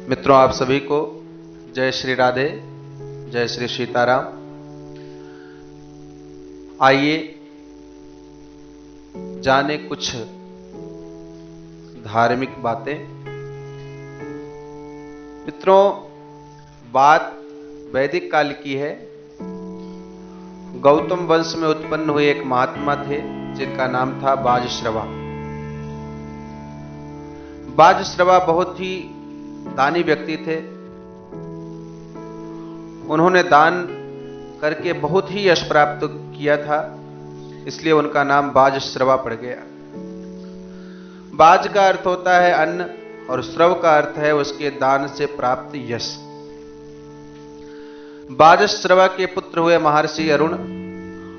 मित्रों, आप सभी को जय श्री राधे, जय श्री सीताराम। आइए जाने कुछ धार्मिक बातें। मित्रों, बात वैदिक काल की है। गौतम वंश में उत्पन्न हुए एक महात्मा थे जिनका नाम था बाजश्रवा। बाजश्रवा बहुत ही दानी व्यक्ति थे। उन्होंने दान करके बहुत ही यश प्राप्त किया था, इसलिए उनका नाम बाजश्रवा पड़ गया। बाज का अर्थ होता है अन्न और श्रव का अर्थ है उसके दान से प्राप्त यश। बाजश्रवा के पुत्र हुए महर्षि अरुण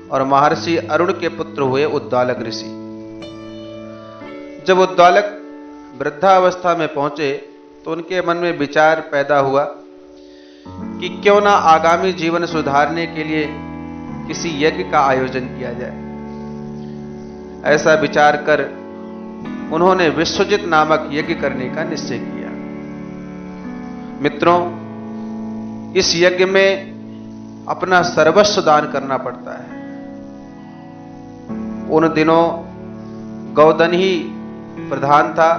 और महर्षि अरुण के पुत्र हुए उद्दालक ऋषि। जब उद्दालक वृद्धावस्था में पहुंचे तो उनके मन में विचार पैदा हुआ कि क्यों ना आगामी जीवन सुधारने के लिए किसी यज्ञ का आयोजन किया जाए। ऐसा विचार कर उन्होंने विश्वजित नामक यज्ञ करने का निश्चय किया। मित्रों, इस यज्ञ में अपना सर्वस्व दान करना पड़ता है। उन दिनों गोधन ही प्रधान था।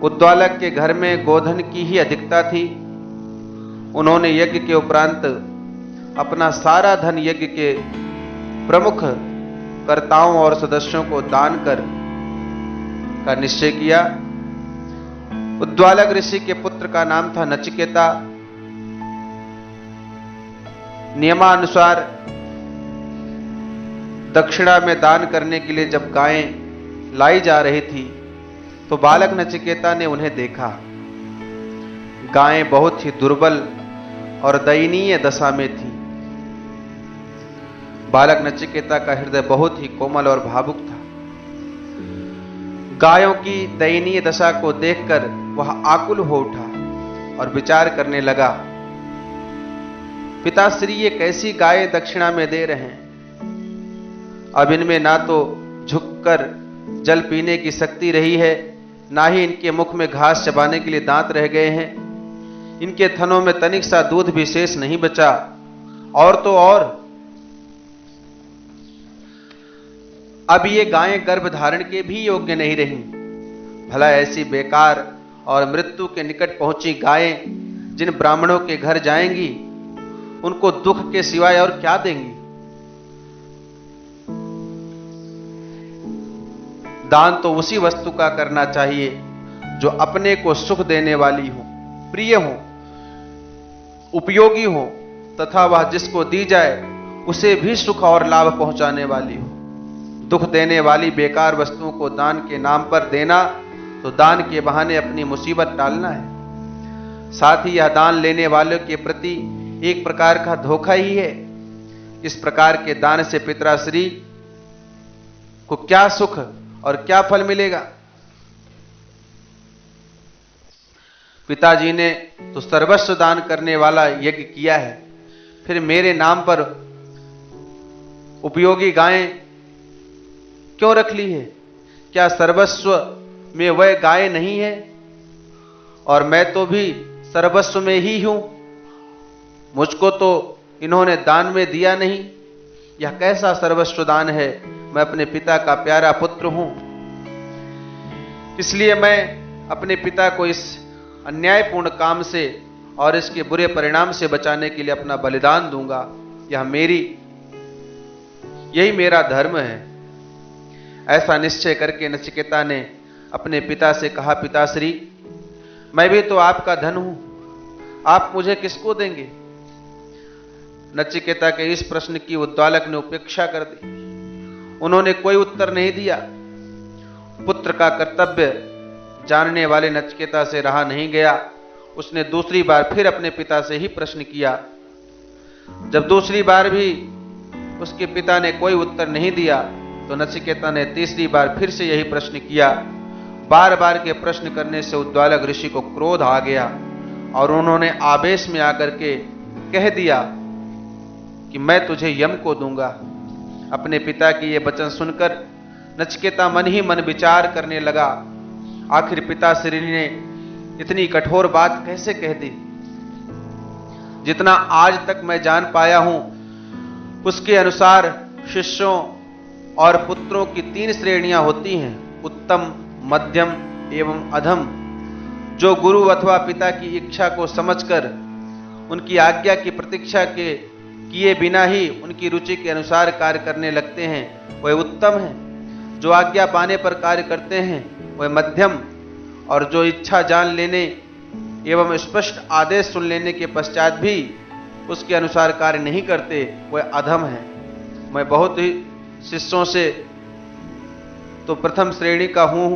उद्दालक के घर में गोधन की ही अधिकता थी। उन्होंने यज्ञ के उपरांत अपना सारा धन यज्ञ के प्रमुख कर्ताओं और सदस्यों को दान कर का निश्चय किया। उद्दालक ऋषि के पुत्र का नाम था नचिकेता। नियमानुसार दक्षिणा में दान करने के लिए जब गायें लाई जा रही थी तो बालक नचिकेता ने उन्हें देखा। गायें बहुत ही दुर्बल और दयनीय दशा में थी। बालक नचिकेता का हृदय बहुत ही कोमल और भावुक था। गायों की दयनीय दशा को देखकर वह आकुल हो उठा और विचार करने लगा, पिताश्री ये कैसी गायें दक्षिणा में दे रहे हैं। अब इनमें ना तो झुककर जल पीने की शक्ति रही है, ना ही इनके मुख में घास चबाने के लिए दांत रह गए हैं। इनके थनों में तनिक सा दूध भी शेष नहीं बचा। और तो और अब ये गायें गर्भ धारण के भी योग्य नहीं रही। भला ऐसी बेकार और मृत्यु के निकट पहुंची गायें जिन ब्राह्मणों के घर जाएंगी उनको दुख के सिवाय और क्या देंगी। दान तो उसी वस्तु का करना चाहिए जो अपने को सुख देने वाली हो, प्रिय हो, उपयोगी हो तथा वह जिसको दी जाए उसे भी सुख और लाभ पहुंचाने वाली हो। दुख देने वाली बेकार वस्तुओं को दान के नाम पर देना तो दान के बहाने अपनी मुसीबत टालना है। साथ ही यह दान लेने वालों के प्रति एक प्रकार का धोखा ही है। इस प्रकार के दान से पितराश्री को क्या सुख और क्या फल मिलेगा। पिताजी ने तो सर्वस्व दान करने वाला यज्ञ किया है, फिर मेरे नाम पर उपयोगी गायें क्यों रख ली है। क्या सर्वस्व में वह गायें नहीं है और मैं तो भी सर्वस्व में ही हूं। मुझको तो इन्होंने दान में दिया नहीं। यह कैसा सर्वस्व दान है। मैं अपने पिता का प्यारा पुत्र हूं, इसलिए मैं अपने पिता को इस अन्यायपूर्ण काम से और इसके बुरे परिणाम से बचाने के लिए अपना बलिदान दूंगा। यही मेरा धर्म है। ऐसा निश्चय करके नचिकेता ने अपने पिता से कहा, पिताश्री मैं भी तो आपका धन हूं, आप मुझे किसको देंगे। नचिकेता के इस प्रश्न की उद्दालक ने उपेक्षा कर दी। उन्होंने कोई उत्तर नहीं दिया। पुत्र का कर्तव्य जानने वाले नचिकेता से रहा नहीं गया। उसने दूसरी बार फिर अपने पिता से ही प्रश्न किया। जब दूसरी बार भी उसके पिता ने कोई उत्तर नहीं दिया तो नचिकेता ने तीसरी बार फिर से यही प्रश्न किया। बार बार के प्रश्न करने से उद्दालक ऋषि को क्रोध आ गया और उन्होंने आवेश में आकर के कह दिया कि मैं तुझे यम को दूंगा। अपने पिता की ये वचन सुनकर नचिकेता मन ही मन विचार करने लगा। आखिर पिताश्री ने इतनी कठोर बात कैसे कह दी? जितना आज तक मैं जान पाया हूं उसके अनुसार शिष्यों और पुत्रों की 3 श्रेणियां होती हैं, उत्तम, मध्यम एवं अधम। जो गुरु अथवा पिता की इच्छा को समझकर उनकी आज्ञा की प्रतीक्षा किए बिना ही उनकी रुचि के अनुसार कार्य करने लगते हैं, वह उत्तम है। जो आज्ञा पाने पर कार्य करते हैं वह मध्यम, और जो इच्छा जान लेने एवं स्पष्ट आदेश सुन लेने के पश्चात भी उसके अनुसार कार्य नहीं करते वह अधम है। मैं बहुत ही शिष्यों से तो प्रथम श्रेणी का हूं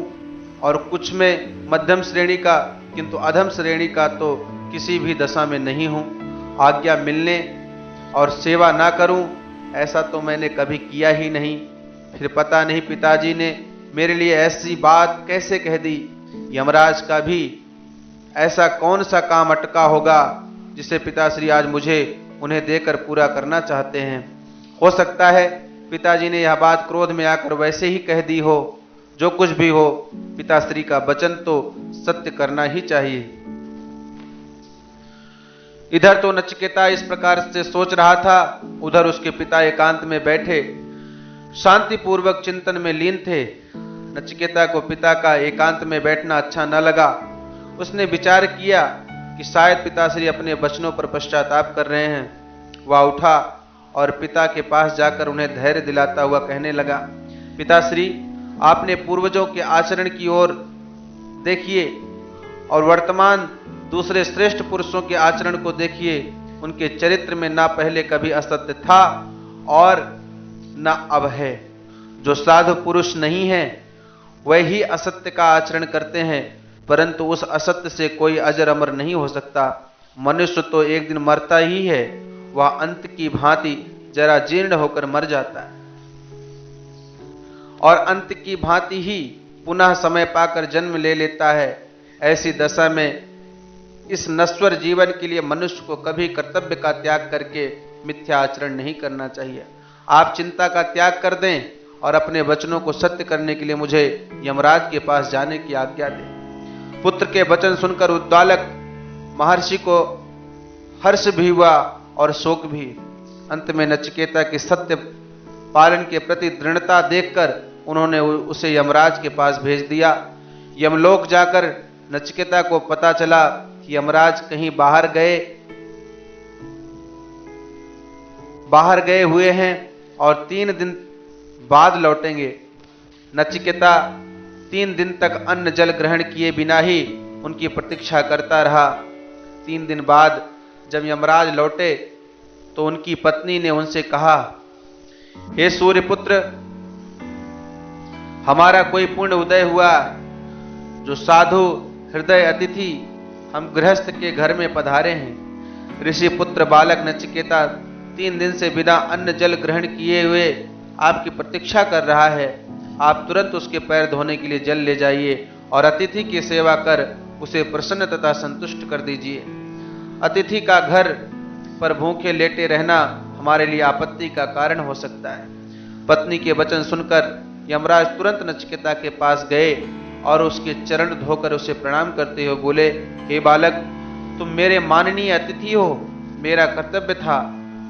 और कुछ में मध्यम श्रेणी का, किंतु अधम श्रेणी का तो किसी भी दशा में नहीं हूं। आज्ञा मिलने और सेवा ना करूं ऐसा तो मैंने कभी किया ही नहीं। फिर पता नहीं पिताजी ने मेरे लिए ऐसी बात कैसे कह दी। यमराज का भी ऐसा कौन सा काम अटका होगा जिसे पिताश्री आज मुझे उन्हें देकर पूरा करना चाहते हैं। हो सकता है पिताजी ने यह बात क्रोध में आकर वैसे ही कह दी हो। जो कुछ भी हो, पिताश्री का वचन तो सत्य करना ही चाहिए। इधर तो नचिकेता इस प्रकार से सोच रहा था, उधर उसके पिता एकांत में बैठे शांतिपूर्वक चिंतन में लीन थे। नचिकेता को पिता का एकांत में बैठना अच्छा न लगा। उसने विचार किया कि शायद पिताश्री अपने वचनों पर पश्चाताप कर रहे हैं। वह उठा और पिता के पास जाकर उन्हें धैर्य दिलाता हुआ कहने लगा, पिताश्री, आपने पूर्वजों के आचरण की ओर देखिए और वर्तमान दूसरे श्रेष्ठ पुरुषों के आचरण को देखिए। उनके चरित्र में ना पहले कभी असत्य था और ना अब है। जो साधु पुरुष नहीं है वह ही असत्य का आचरण करते हैं, परंतु उस असत्य से कोई अजर अमर नहीं हो सकता। मनुष्य तो एक दिन मरता ही है, वह अंत की भांति जरा जीर्ण होकर मर जाता है और अंत की भांति ही पुनः समय पाकर जन्म ले लेता है। ऐसी दशा में इस नश्वर जीवन के लिए मनुष्य को कभी कर्तव्य का त्याग करके मिथ्या आचरण नहीं करना चाहिए। आप चिंता का त्याग कर दें और अपने वचनों को सत्य करने के लिए मुझे यमराज के पास जाने की आज्ञा दें। पुत्र के वचन सुनकर उद्दालक महर्षि को हर्ष भी हुआ और शोक भी। अंत में नचिकेता की सत्य पालन के प्रति दृढ़ता देखकर उन्होंने उसे यमराज के पास भेज दिया। यमलोक जाकर नचिकेता को पता चला कि यमराज कहीं बाहर गए हुए हैं और 3 दिन बाद लौटेंगे। नचिकेता 3 दिन तक अन्न जल ग्रहण किए बिना ही उनकी प्रतीक्षा करता रहा। 3 दिन बाद जब यमराज लौटे तो उनकी पत्नी ने उनसे कहा, हे सूर्यपुत्र, हमारा कोई पुण्य उदय हुआ। जो साधु हृदय अतिथि हम गृहस्थ के घर में पधारे हैं। ऋषि पुत्र बालक नचिकेता 3 दिन से बिना अन्न जल ग्रहण किए हुए आपकी प्रतीक्षा कर रहा है। आप तुरंत उसके पैर धोने के लिए जल ले जाइए और अतिथि की सेवा कर उसे प्रसन्न तथा संतुष्ट कर दीजिए। अतिथि का घर पर भूखे लेटे रहना हमारे लिए आपत्ति का कारण हो सकता है। पत्नी के वचन सुनकर यमराज तुरंत नचिकेता के पास गए और उसके चरण धोकर उसे प्रणाम करते हुए बोले, हे बालक, तुम मेरे माननीय अतिथि हो। मेरा कर्तव्य था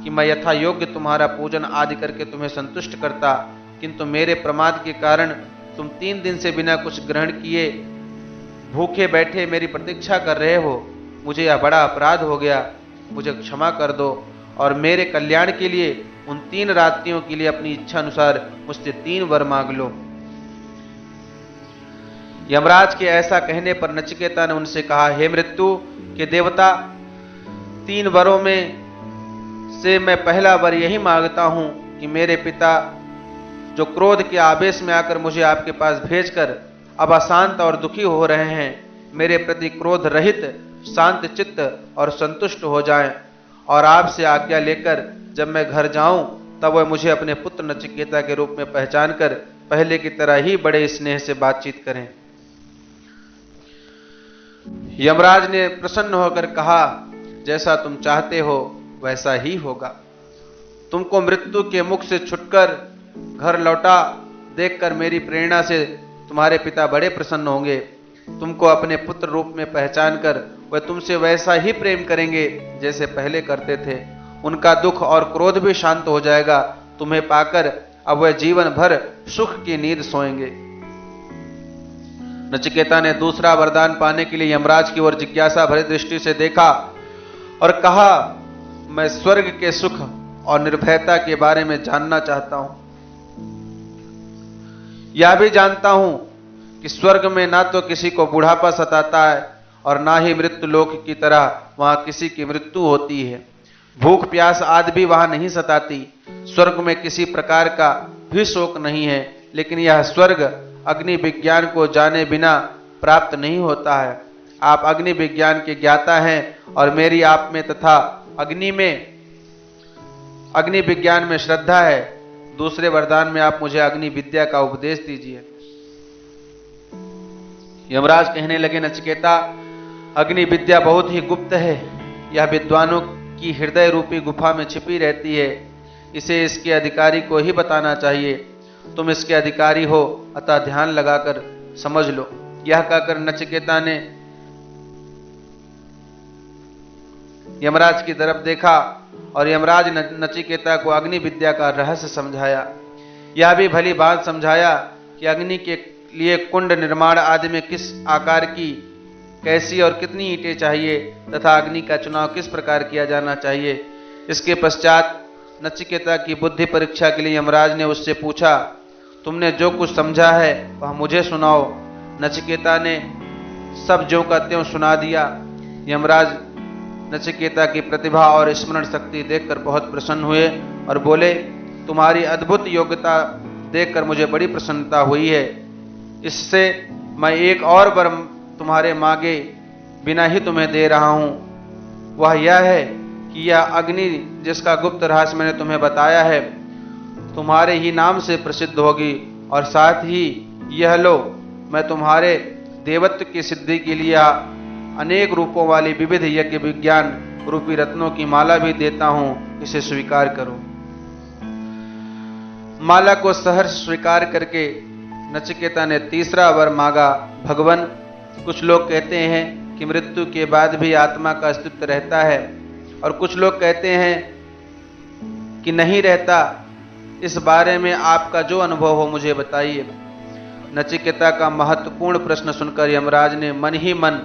कि मैं यथा योग्य तुम्हारा पूजन आदि करके तुम्हें संतुष्ट करता, किंतु मेरे प्रमाद के कारण तुम 3 दिन से बिना कुछ ग्रहण किए भूखे बैठे मेरी प्रतीक्षा कर रहे हो। मुझे यह बड़ा अपराध हो गया, मुझे क्षमा कर दो और मेरे कल्याण के लिए उन 3 रात्रियों के लिए अपनी इच्छा अनुसार मुझसे 3 वर मांग लो। यमराज के ऐसा कहने पर नचिकेता ने उनसे कहा, हे मृत्यु के देवता, 3 वरों में से मैं पहला वर यही मांगता हूं कि मेरे पिता जो क्रोध के आवेश में आकर मुझे आपके पास भेजकर अब अशांत और दुखी हो रहे हैं, मेरे प्रति क्रोध रहित शांत चित्त और संतुष्ट हो जाएं और आपसे आज्ञा लेकर जब मैं घर जाऊं तब वह मुझे अपने पुत्र नचिकेता के रूप में पहचान कर पहले की तरह ही बड़े स्नेह से बातचीत करें। यमराज ने प्रसन्न होकर कहा, जैसा तुम चाहते हो वैसा ही होगा। तुमको मृत्यु के मुख से छुटकर घर लौटा देखकर मेरी प्रेरणा से तुम्हारे पिता बड़े प्रसन्न होंगे। तुमको अपने पुत्र रूप में पहचान कर वह तुमसे वैसा ही प्रेम करेंगे जैसे पहले करते थे। उनका दुख और क्रोध भी शांत हो जाएगा। तुम्हें पाकर अब वह जीवन भर सुख की नींद सोएंगे। नचिकेता ने दूसरा वरदान पाने के लिए यमराज की ओर जिज्ञासा भरी दृष्टि से देखा और कहा, मैं स्वर्ग के सुख और निर्भयता के बारे में जानना चाहता हूं। यह भी जानता हूं कि स्वर्ग में ना तो किसी को बुढ़ापा सताता है और ना ही मृत्यु लोक की तरह वहां किसी की मृत्यु होती है। भूख प्यास आदि भी वहां नहीं सताती। स्वर्ग में किसी प्रकार का भी शोक नहीं है। लेकिन यह स्वर्ग अग्नि विज्ञान को जाने बिना प्राप्त नहीं होता है। आप अग्नि विज्ञान के ज्ञाता हैं और मेरी आप में तथा अग्नि विज्ञान में श्रद्धा है। दूसरे वरदान में आप मुझे अग्नि विद्या का उपदेश दीजिए। यमराज कहने लगे, नचिकेता, अग्नि विद्या बहुत ही गुप्त है। यह विद्वानों की हृदय रूपी गुफा में छिपी रहती है। इसे इसके अधिकारी को ही बताना चाहिए। तुम इसके अधिकारी हो, अतः ध्यान लगाकर समझ लो। यह कहकर नचिकेता ने यमराज की तरफ देखा और यमराज नचिकेता को अग्नि विद्या का रहस्य समझाया। यह भी भली बात समझाया कि अग्नि के लिए कुंड निर्माण आदि में किस आकार की, कैसी और कितनी ईंटें चाहिए तथा अग्नि का चुनाव किस प्रकार किया जाना चाहिए। इसके पश्चात नचिकेता की बुद्धि परीक्षा के लिए यमराज ने उससे पूछा, तुमने जो कुछ समझा है वह मुझे सुनाओ। नचिकेता ने सब ज्यों का त्यों सुना दिया। यमराज नचिकेता की प्रतिभा और स्मरण शक्ति देखकर बहुत प्रसन्न हुए और बोले, तुम्हारी अद्भुत योग्यता देखकर मुझे बड़ी प्रसन्नता हुई है। इससे मैं एक और वर तुम्हारे मांगे बिना ही तुम्हें दे रहा हूं। वह यह है कि यह अग्नि जिसका गुप्त रहस्य मैंने तुम्हें बताया है तुम्हारे ही नाम से प्रसिद्ध होगी और साथ ही यह लो, मैं तुम्हारे देवत्व की सिद्धि के लिए अनेक रूपों वाली विविध यज्ञ विज्ञान रूपी रत्नों की माला भी देता हूं, इसे स्वीकार करो। माला को सहर्ष स्वीकार करके नचिकेता ने तीसरा वर मांगा, भगवन, कुछ लोग कहते हैं कि मृत्यु के बाद भी आत्मा का अस्तित्व रहता है और कुछ लोग कहते हैं कि नहीं रहता। इस बारे में आपका जो अनुभव हो मुझे बताइए। नचिकेता का महत्वपूर्ण प्रश्न सुनकर यमराज ने मन ही मन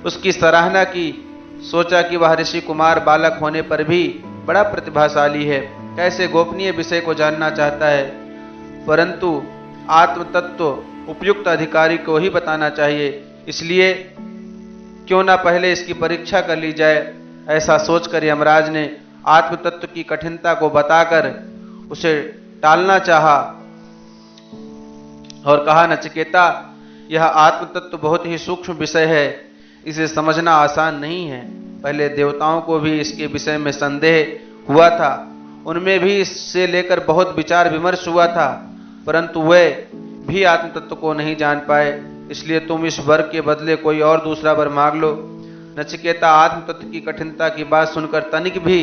उसकी सराहना की। सोचा कि वह ऋषि कुमार बालक होने पर भी बड़ा प्रतिभाशाली है, कैसे गोपनीय विषय को जानना चाहता है, परंतु आत्म तत्व उपयुक्त अधिकारी को ही बताना चाहिए। इसलिए क्यों ना पहले इसकी परीक्षा कर ली जाए। ऐसा सोचकर यमराज ने आत्म तत्व की कठिनता को बताकर उसे टालना चाहा और कहा, नचिकेता, यह आत्म तत्व बहुत ही सूक्ष्म विषय है, इसे समझना आसान नहीं है। पहले देवताओं को भी इसके विषय में संदेह हुआ था, उनमें भी इससे लेकर बहुत विचार विमर्श हुआ था, परंतु वे भी आत्म तत्व को नहीं जान पाए। इसलिए तुम इस वर के बदले कोई और दूसरा वर मांग लो। नचिकेता आत्म तत्व की कठिनता की बात सुनकर तनिक भी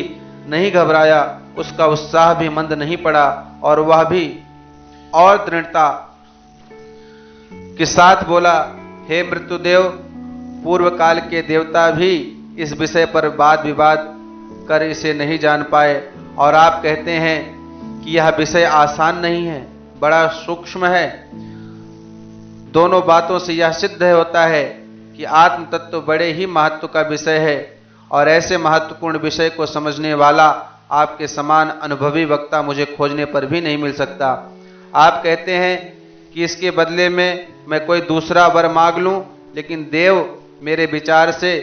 नहीं घबराया, उसका उत्साह भी मंद नहीं पड़ा और वह भी और दृढ़ता के साथ बोला, हे मृत्युदेव, पूर्व काल के देवता भी इस विषय पर वाद विवाद कर इसे नहीं जान पाए और आप कहते हैं कि यह विषय आसान नहीं है, बड़ा सूक्ष्म है। दोनों बातों से यह सिद्ध होता है कि आत्म तत्व बड़े ही महत्व का विषय है और ऐसे महत्वपूर्ण विषय को समझने वाला आपके समान अनुभवी वक्ता मुझे खोजने पर भी नहीं मिल सकता। आप कहते हैं कि इसके बदले में मैं कोई दूसरा वर मांग लूं, लेकिन देव, मेरे विचार से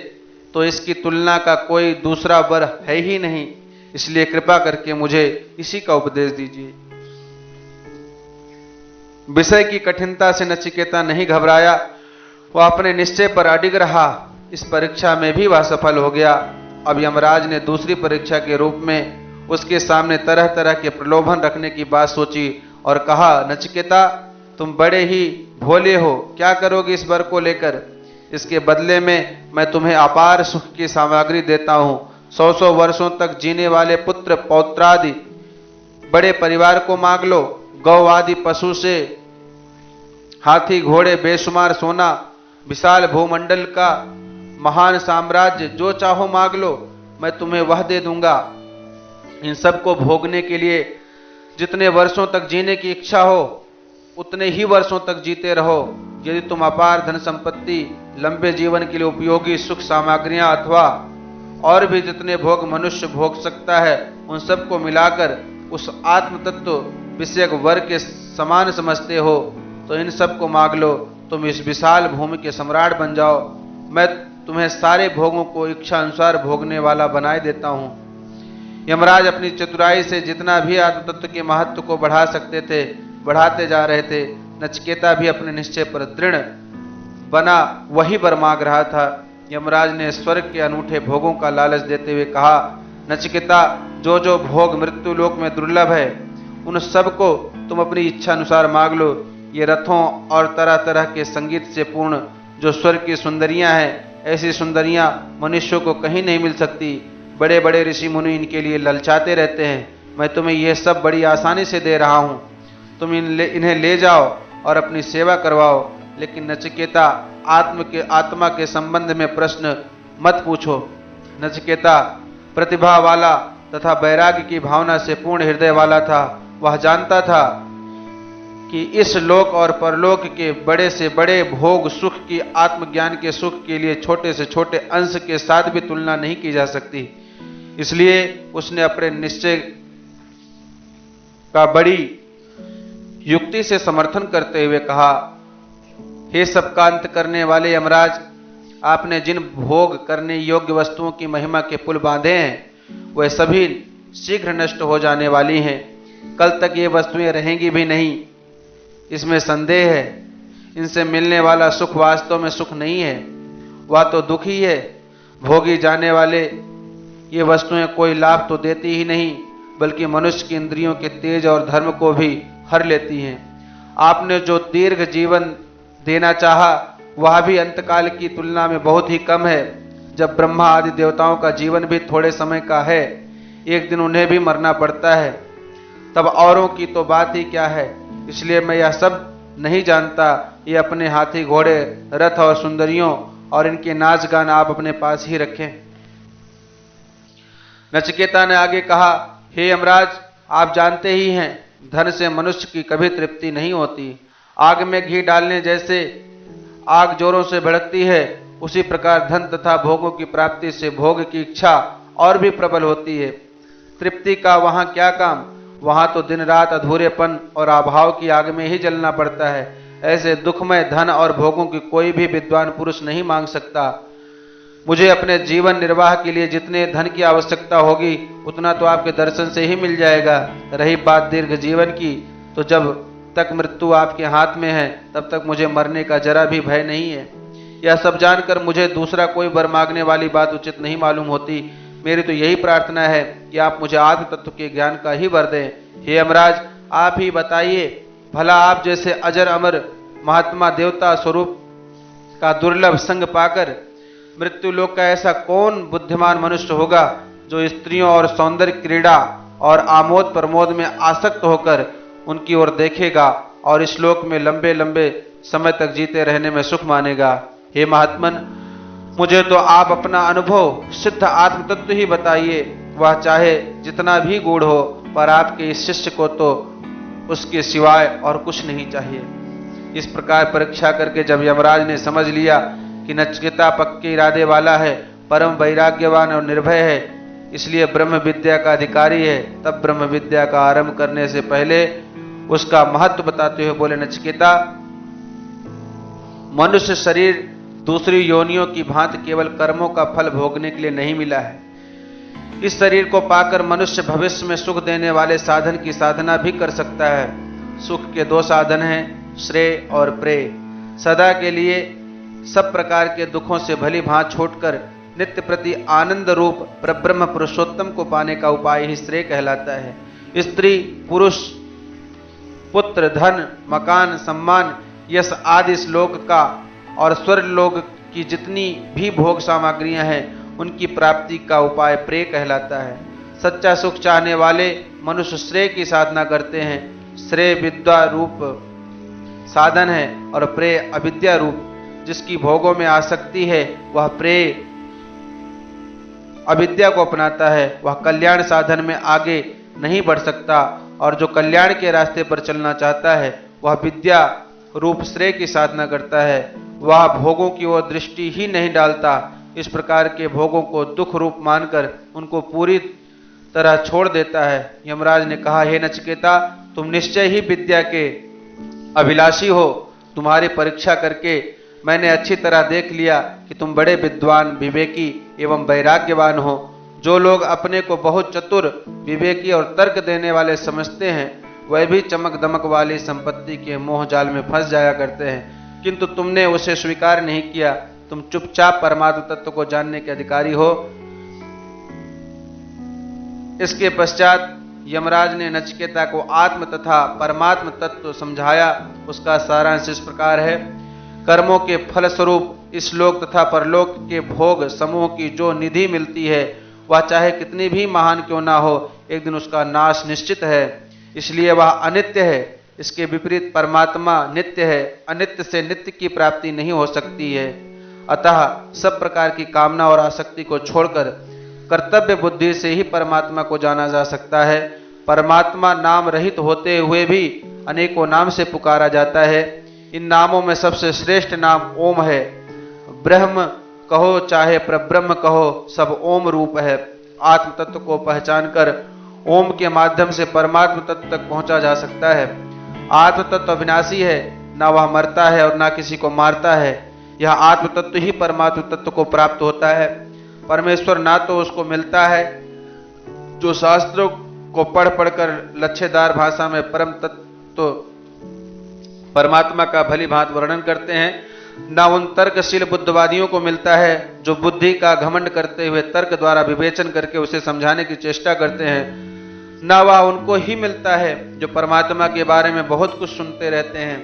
तो इसकी तुलना का कोई दूसरा वर है ही नहीं। इसलिए कृपा करके मुझे इसी का उपदेश दीजिए। विषय की कठिनता से नचिकेता नहीं घबराया, वह अपने निश्चय पर अडिग रहा। इस परीक्षा में भी वह सफल हो गया। अब यमराज ने दूसरी परीक्षा के रूप में उसके सामने तरह तरह के प्रलोभन रखने की बात सोची और कहा, नचिकेता, तुम बड़े ही भोले हो, क्या करोगे इस वर को लेकर? इसके बदले में मैं तुम्हें अपार सुख की सामग्री देता हूं। 100 वर्षों तक जीने वाले पुत्र पौत्रादि बड़े परिवार को मांग लो। गौ आदि पशु से हाथी घोड़े बेशुमार सोना विशाल भूमंडल का महान साम्राज्य जो चाहो मांग लो, मैं तुम्हें वह दे दूंगा। इन सब को भोगने के लिए जितने वर्षों तक जीने की इच्छा हो उतने ही वर्षों तक जीते रहो। यदि तुम अपार धन संपत्ति, लंबे जीवन के लिए उपयोगी सुख सामग्रियां अथवा और भी जितने भोग मनुष्य भोग सकता है उन सबको मिलाकर उस आत्म तत्व विषयक वर के समान समझते हो तो इन सब को मांग लो। तुम इस विशाल भूमि के सम्राट बन जाओ, मैं तुम्हें सारे भोगों को इच्छा अनुसार भोगने वाला बनाए देता हूं। यमराज अपनी चतुराई से जितना भी आत्म तत्व के महत्व को बढ़ा सकते थे बढ़ाते जा रहे थे। नचिकेता भी अपने निश्चय पर दृढ़ बना वही वर मांग रहा था। यमराज ने स्वर्ग के अनूठे भोगों का लालच देते हुए कहा, नचिकेता, जो जो भोग मृत्यु लोक में दुर्लभ है उन सब को तुम अपनी इच्छा अनुसार मांग लो। ये रथों और तरह तरह के संगीत से पूर्ण जो स्वर्ग की सुंदरियां हैं, ऐसी सुंदरियां मनुष्यों को कहीं नहीं मिल सकती। बड़े बड़े ऋषि मुनि इनके लिए ललचाते रहते हैं। मैं तुम्हें यह सब बड़ी आसानी से दे रहा हूं, तुम इन्हें ले जाओ और अपनी सेवा करवाओ। लेकिन नचिकेता, आत्मा के संबंध में प्रश्न मत पूछो। नचिकेता प्रतिभा वाला तथा वैराग्य की भावना से पूर्ण हृदय वाला था। वह जानता था कि इस लोक और परलोक के बड़े से बड़े भोग सुख की आत्मज्ञान के सुख के लिए छोटे से छोटे अंश के साथ भी तुलना नहीं की जा सकती। इसलिए उसने अपने निश्चय का बड़ी युक्ति से समर्थन करते हुए कहा, हे सबका अंत करने वाले यमराज, आपने जिन भोग करने योग्य वस्तुओं की महिमा के पुल बांधे हैं वह सभी शीघ्र नष्ट हो जाने वाली हैं। कल तक ये वस्तुएं रहेंगी भी नहीं, इसमें संदेह है। इनसे मिलने वाला सुख वास्तव में सुख नहीं है, वह तो दुख ही है। भोगी जाने वाले ये वस्तुएं कोई लाभ तो देती ही नहीं बल्कि मनुष्य की इंद्रियों के तेज और धर्म को भी हर लेती हैं। आपने जो दीर्घ जीवन देना चाहा वह भी अंतकाल की तुलना में बहुत ही कम है। जब ब्रह्मा आदि देवताओं का जीवन भी थोड़े समय का है, एक दिन उन्हें भी मरना पड़ता है, तब औरों की तो बात ही क्या है। इसलिए मैं यह सब नहीं जानता। ये अपने हाथी, घोड़े, रथ और सुंदरियों और इनके नाच गान आप अपने पास ही रखें। नचिकेता ने आगे कहा, हे यमराज, आप जानते ही हैं धन से मनुष्य की कभी तृप्ति नहीं होती। आग में घी डालने जैसे आग जोरों से भड़कती है, उसी प्रकार धन तथा भोगों की प्राप्ति से भोग की इच्छा और भी प्रबल होती है। तृप्ति का वहां क्या काम, वहां तो दिन रात अधूरेपन और अभाव की आग में ही जलना पड़ता है। ऐसे दुखमय धन और भोगों की कोई भी विद्वान पुरुष नहीं मांग सकता। मुझे अपने जीवन निर्वाह के लिए जितने धन की आवश्यकता होगी उतना तो आपके दर्शन से ही मिल जाएगा। रही बात दीर्घ जीवन की, तो जब तक मृत्यु आपके हाथ में है तब तक मुझे मरने का जरा भी भय नहीं है। यह सब जानकर मुझे दूसरा कोई वर मांगने वाली बात उचित नहीं मालूम होती। मेरी तो यही प्रार्थना है कि आप मुझे आत्म तत्व के ज्ञान का ही वर दें। हे यमराज, आप ही बताइए, भला आप जैसे अजर अमर महात्मा देवता स्वरूप का दुर्लभ संग पाकर मृत्यु लोक का ऐसा कौन बुद्धिमान मनुष्य होगा जो स्त्रियों और सौंदर्य क्रीड़ा और आमोद प्रमोद में आसक्त होकर उनकी ओर देखेगा और इस लोक में लंबे लंबे समय तक जीते रहने में सुख मानेगा। हे महात्मन, मुझे तो आप अपना अनुभव सिद्ध आत्म तत्व ही बताइए, वह चाहे जितना भी गूढ़ हो, पर आपके इस शिष्य को तो उसके सिवाय और कुछ नहीं चाहिए। इस प्रकार परीक्षा करके जब यमराज ने समझ लिया कि नचिकेता पक्के इरादे वाला है, परम वैराग्यवान और निर्भय है, इसलिए ब्रह्म विद्या का अधिकारी है, तब ब्रह्म विद्या का आरंभ करने से पहले उसका महत्व बताते हुए बोले, नचिकेता, मनुष्य शरीर दूसरी योनियों की भांति केवल कर्मों का फल भोगने के लिए नहीं मिला है। इस शरीर को पाकर मनुष्य भविष्य में सुख देने वाले साधन की साधना भी कर सकता है। सुख के दो साधन हैं, श्रेय और प्रेय। सदा के लिए सब प्रकार के दुखों से भली भांति छोड़कर नित्य प्रति आनंद रूप परब्रह्म पुरुषोत्तम को पाने का उपाय ही श्रेय कहलाता है। स्त्री, पुरुष, पुत्र, धन, मकान, सम्मान, यश आदि इस लोक का और स्वर्ग लोक की जितनी भी भोग सामग्रियां हैं उनकी प्राप्ति का उपाय प्रेय कहलाता है। सच्चा सुख चाहने वाले मनुष्य श्रेय की साधना करते हैं। श्रेय विद्या रूप साधन है और प्रेय अविद्या रूप जिसकी भोगों में आसक्ति है वह प्रेय अविद्या को अपनाता है, वह कल्याण साधन में आगे नहीं बढ़ सकता, और जो कल्याण के रास्ते पर चलना चाहता है वह विद्या रूप श्रेय की साधना करता है, वह भोगों की ओर दृष्टि ही नहीं डालता। इस प्रकार के भोगों को दुख रूप मानकर उनको पूरी तरह छोड़ देता है। यमराज ने कहा, हे नचिकेता, तुम निश्चय ही विद्या के अभिलाषी हो। तुम्हारी परीक्षा करके मैंने अच्छी तरह देख लिया कि तुम बड़े विद्वान, विवेकी एवं वैराग्यवान हो। जो लोग अपने को बहुत चतुर, विवेकी और तर्क देने वाले समझते हैं वह भी चमक दमक वाली संपत्ति के मोह जाल में फंस जाया करते हैं, किंतु तुमने उसे स्वीकार नहीं किया। तुम चुपचाप परमात्म तत्व को जानने के अधिकारी हो। इसके पश्चात यमराज ने नचिकेता को आत्म तथा परमात्म तत्व समझाया। उसका सारांश इस प्रकार है, कर्मों के फल स्वरूप इस लोक तथा परलोक के भोग समूह की जो निधि मिलती है वह चाहे कितनी भी महान क्यों ना हो, एक दिन उसका नाश निश्चित है, इसलिए वह अनित्य है। इसके विपरीत परमात्मा नित्य है, अनित्य से नित्य की प्राप्ति नहीं हो सकती है। अतः सब प्रकार की कामना और आसक्ति को छोड़कर कर्तव्य बुद्धि से ही परमात्मा को जाना जा सकता है। परमात्मा नाम रहित होते हुए भी अनेकों नाम से पुकारा जाता है। इन नामों में सबसे श्रेष्ठ नाम ओम है। ब्रह्म कहो चाहे परब्रह्म कहो, सब ओम रूप है। आत्म तत्व को पहचान कर ओम के माध्यम से परमात्म तत्व तक पहुंचा जा सकता है। आत्म तत्व अविनाशी है, ना वह मरता है और ना किसी को मारता है। यह आत्म तत्व ही परमात्म तत्व को प्राप्त होता है। परमेश्वर ना तो उसको मिलता है जो शास्त्रों को पढ़ पढ़कर लच्छेदार भाषा में परम तत्व परमात्मा का भली भांति वर्णन करते हैं, न उन तर्कशील बुद्धवादियों को मिलता है जो बुद्धि का घमंड करते हुए तर्क द्वारा विवेचन करके उसे समझाने की चेष्टा करते हैं, न वह उनको ही मिलता है जो परमात्मा के बारे में बहुत कुछ सुनते रहते हैं।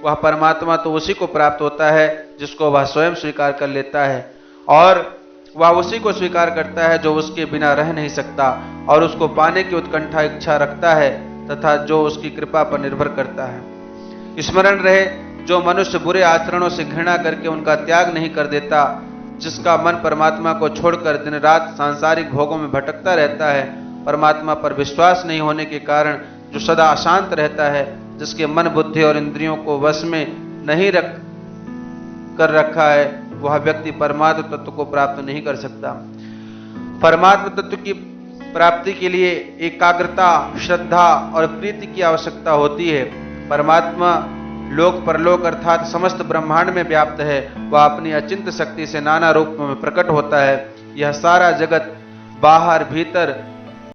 वह परमात्मा तो उसी को प्राप्त होता है जिसको वह स्वयं स्वीकार कर लेता है, और वह उसी को स्वीकार करता है जो उसके बिना रह नहीं सकता और उसको पाने की उत्कंठा इच्छा रखता है तथा जो उसकी कृपा पर निर्भर करता है। स्मरण रहे, जो मनुष्य बुरे आचरणों से घृणा करके उनका त्याग नहीं कर देता, जिसका मन परमात्मा को छोड़कर दिन रात सांसारिक भोगों में भटकता रहता है, परमात्मा पर विश्वास नहीं होने के कारण जो सदा अशांत रहता है, जिसके मन बुद्धि और इंद्रियों को वश में नहीं कर रखा है, वह व्यक्ति परमात्म तत्व को प्राप्त नहीं कर सकता। परमात्म तत्व की प्राप्ति के लिए एकाग्रता, श्रद्धा और प्रीति की आवश्यकता होती है। परमात्मा लोक परलोक अर्थात समस्त ब्रह्मांड में व्याप्त है। वह अपनी अचिंत्य शक्ति से नाना रूप में प्रकट होता है। यह सारा जगत बाहर भीतर